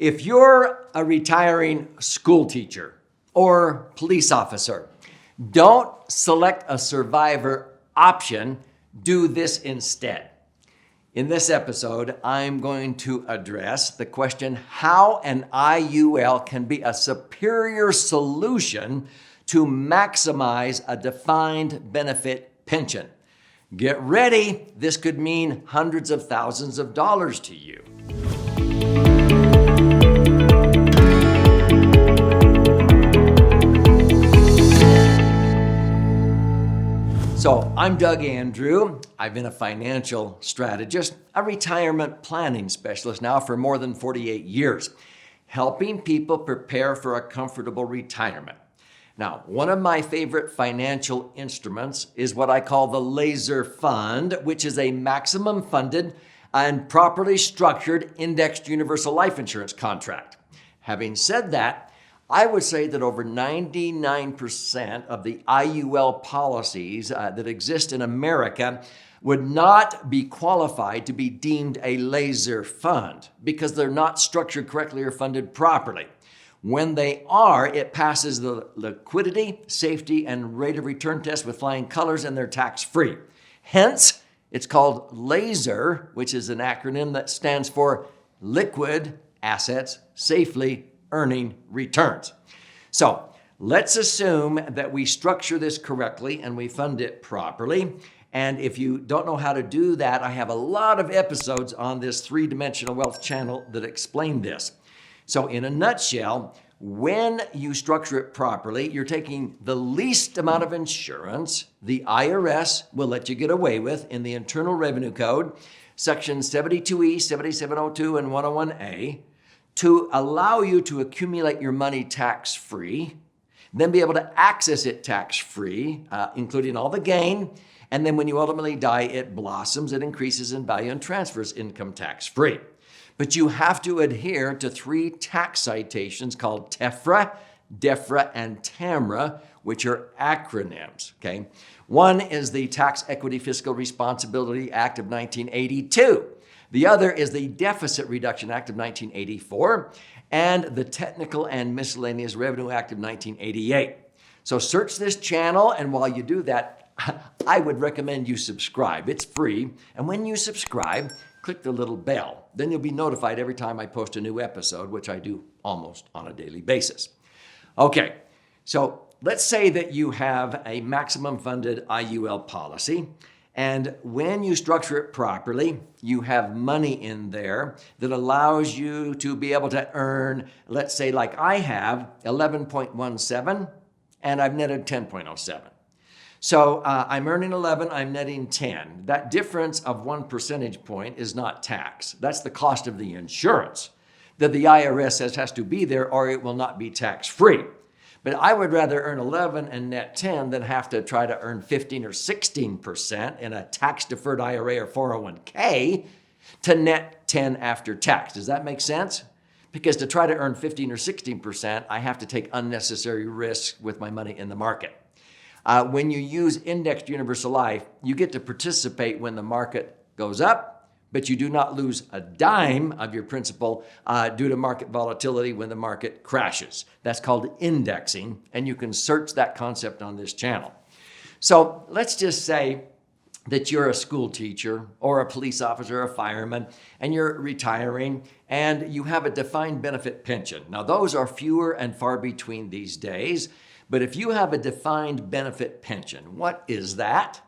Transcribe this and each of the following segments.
If you're a retiring school teacher or police officer, don't select a survivor option. Do this instead. In this episode, I'm going to address the question how an IUL can be a superior solution to maximize a defined benefit pension. Get ready. This could mean hundreds of thousands of dollars to you. So I'm Doug Andrew. I've been a financial strategist, a retirement planning specialist now for more than 48 years, helping people prepare for a comfortable retirement. Now, one of my favorite financial instruments is what I call the LASERFund, which is a maximum funded and properly structured indexed universal life insurance contract. Having said that, I would say that over 99% of the IUL policies that exist in America would not be qualified to be deemed a LASERFund because they're not structured correctly or funded properly. When they are, it passes the liquidity, safety, and rate of return test with flying colors, and they're tax-free. Hence, it's called LASER, which is an acronym that stands for Liquid Assets Safely Earning Returns. So let's assume that we structure this correctly and we fund it properly. And if you don't know how to do that, I have a lot of episodes on this three-dimensional wealth channel that explain this. So in a nutshell, when you structure it properly, you're taking the least amount of insurance the IRS will let you get away with in the Internal Revenue Code, Section 72E, 7702, and 101A, to allow you to accumulate your money tax-free, then be able to access it tax-free, including all the gain. And then when you ultimately die, it blossoms, it increases in value and transfers income tax-free. But you have to adhere to three tax citations called TEFRA, DEFRA, and TAMRA, which are acronyms, okay? One is the Tax Equity Fiscal Responsibility Act of 1982. The other is the Deficit Reduction Act of 1984 and the Technical and Miscellaneous Revenue Act of 1988. So search this channel, and while you do that, I would recommend you subscribe. It's free. And when you subscribe, click the little bell. Then you'll be notified every time I post a new episode, which I do almost on a daily basis. Okay, so let's say that you have a maximum funded IUL policy. And when you structure it properly, you have money in there that allows you to be able to earn, let's say like I have, 11.17, and I've netted 10.07. So I'm earning 11, I'm netting 10. That difference of 1 percentage point is not tax. That's the cost of the insurance that the IRS says has to be there or it will not be tax-free. But I would rather earn 11 and net 10 than have to try to earn 15 or 16% in a tax-deferred IRA or 401k to net 10 after tax. Does that make sense? Because to try to earn 15 or 16%, I have to take unnecessary risks with my money in the market. When you use indexed universal life, you get to participate when the market goes up, but you do not lose a dime of your principal due to market volatility when the market crashes. That's called indexing, and you can search that concept on this channel. So let's just say that you're a school teacher or a police officer or a fireman, and you're retiring, and you have a defined benefit pension. Now, those are fewer and far between these days, but if you have a defined benefit pension, what is that?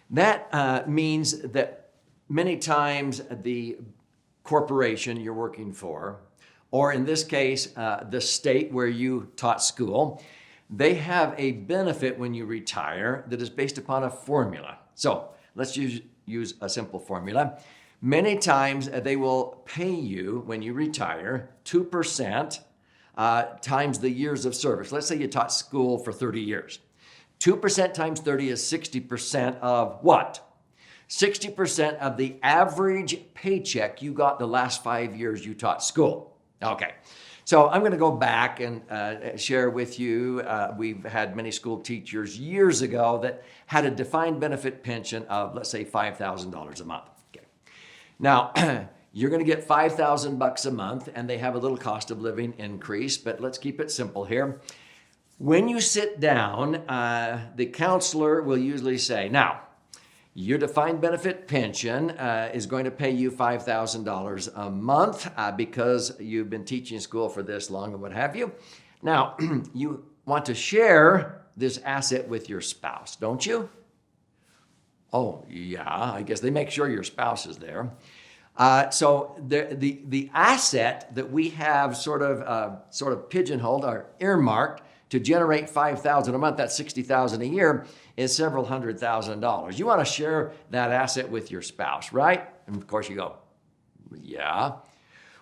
That means that many times the corporation you're working for, or in this case, the state where you taught school, they have a benefit when you retire that is based upon a formula. So let's use a simple formula. Many times they will pay you when you retire 2% times the years of service. Let's say you taught school for 30 years. 2% times 30 is 60% of what? 60% of the average paycheck you got the last 5 years you taught school. Okay, so I'm going to go back and share with you. We've had many school teachers years ago that had a defined benefit pension of, let's say, $5,000 a month. Okay. Now, you're going to get $5,000 a month, and they have a little cost of living increase, but let's keep it simple here. When you sit down, the counselor will usually say, now, your defined benefit pension is going to pay you $5,000 a month because you've been teaching school for this long and what have you. Now, you want to share this asset with your spouse, don't you? Oh, yeah, I guess they make sure your spouse is there. So the asset that we have sort of pigeonholed or earmarked to generate $5,000 a month, that's $60,000 a year, is several $100,000. You want to share that asset with your spouse, right? And of course you go, yeah.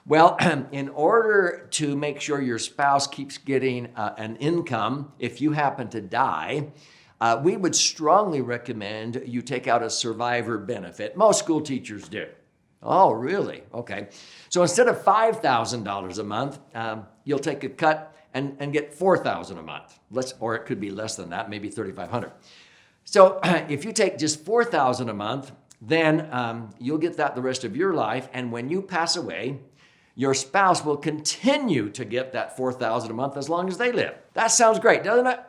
Well, in order to make sure your spouse keeps getting an income if you happen to die, we would strongly recommend you take out a survivor benefit. Most school teachers do. Oh, really? Okay. So instead of $5,000 a month, you'll take a cut and get $4,000 a month. Or it could be less than that, maybe $3,500. So if you take just $4,000 a month, then you'll get that the rest of your life. And when you pass away, your spouse will continue to get that $4,000 a month as long as they live. That sounds great, doesn't it?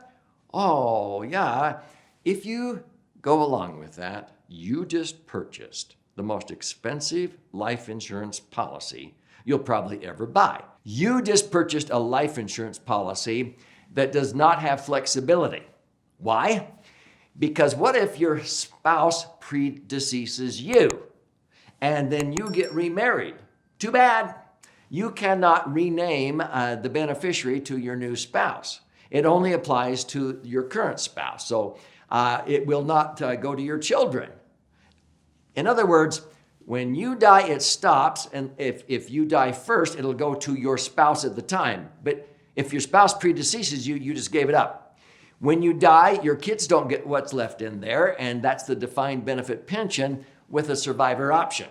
Oh, yeah. If you go along with that, you just purchased the most expensive life insurance policy you'll probably ever buy. You just purchased a life insurance policy that does not have flexibility. Why? Because what if your spouse predeceases you and then you get remarried? Too bad. You cannot rename the beneficiary to your new spouse. It only applies to your current spouse. So it will not go to your children. In other words, when you die, it stops. And if you die first, it'll go to your spouse at the time. But if your spouse predeceases you, you just gave it up. When you die, your kids don't get what's left in there. And that's the defined benefit pension with a survivor option.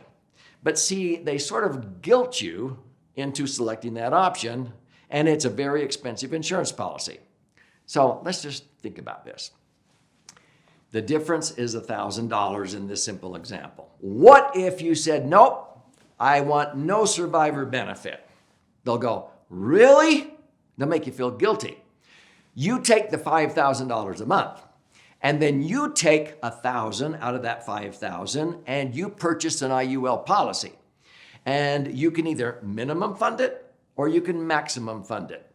But see, they sort of guilt you into selecting that option. And it's a very expensive insurance policy. So let's just think about this. The difference is $1,000 in this simple example. What if you said, nope, I want no survivor benefit? They'll go, really? They'll make you feel guilty. You take the $5,000 a month, and then you take $1,000 out of that $5,000, and you purchase an IUL policy. And you can either minimum fund it, or you can maximum fund it.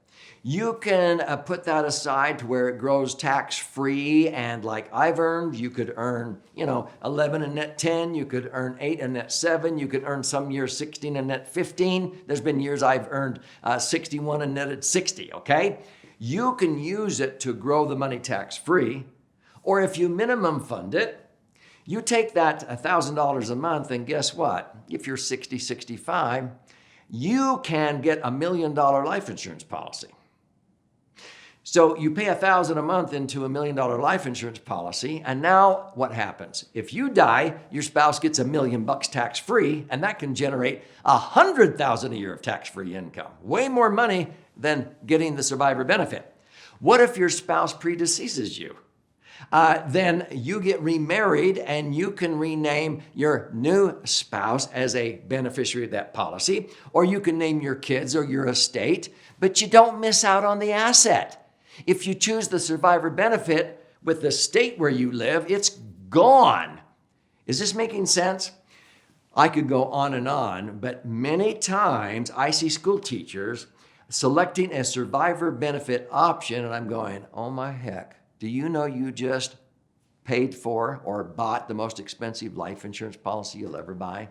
You can put that aside to where it grows tax-free, and like I've earned, you could earn, 11 and net 10, you could earn 8 and net 7, you could earn some years 16 and net 15. There's been years I've earned 61 and netted 60, okay? You can use it to grow the money tax-free, or if you minimum fund it, you take that $1,000 a month, and guess what? If you're 60, 65, you can get $1 million life insurance policy. So you pay $1,000 a month into $1 million life insurance policy, and now what happens? If you die, your spouse gets $1 million tax-free, and that can generate $100,000 a year of tax-free income. Way more money than getting the survivor benefit. What if your spouse predeceases you? Then you get remarried, and you can rename your new spouse as a beneficiary of that policy, or you can name your kids or your estate, but you don't miss out on the asset. If you choose the survivor benefit with the state where you live, it's gone. Is this making sense? I could go on, but many times I see school teachers selecting a survivor benefit option, and I'm going, oh my heck, do you know you just paid for or bought the most expensive life insurance policy you'll ever buy?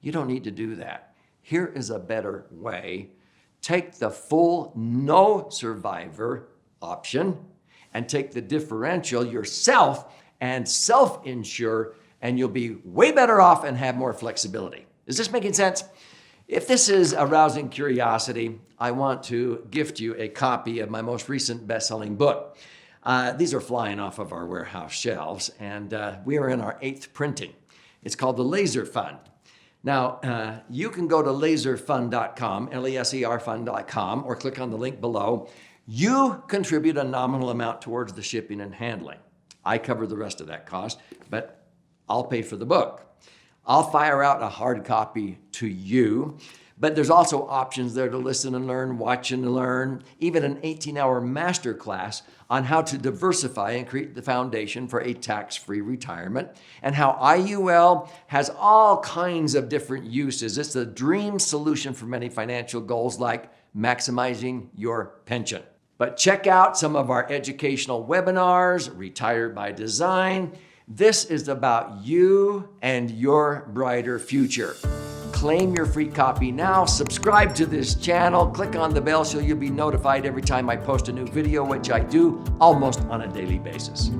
You don't need to do that. Here is a better way. Take the full no survivor option and take the differential yourself and self-insure, and you'll be way better off and have more flexibility. Is this making sense? If this is arousing curiosity, I want to gift you a copy of my most recent best-selling book. These are flying off of our warehouse shelves, and we are in our 8th printing. It's called the LASERFund. Now, you can go to laserfund.com, LASERfund.com, or click on the link below. You contribute a nominal amount towards the shipping and handling. I cover the rest of that cost, but I'll pay for the book. I'll fire out a hard copy to you, but there's also options there to listen and learn, watch and learn, even an 18-hour masterclass on how to diversify and create the foundation for a tax-free retirement, and how IUL has all kinds of different uses. It's the dream solution for many financial goals like maximizing your pension. But check out some of our educational webinars, Retired by Design. This is about you and your brighter future. Claim your free copy now. Subscribe to this channel. Click on the bell so you'll be notified every time I post a new video, which I do almost on a daily basis.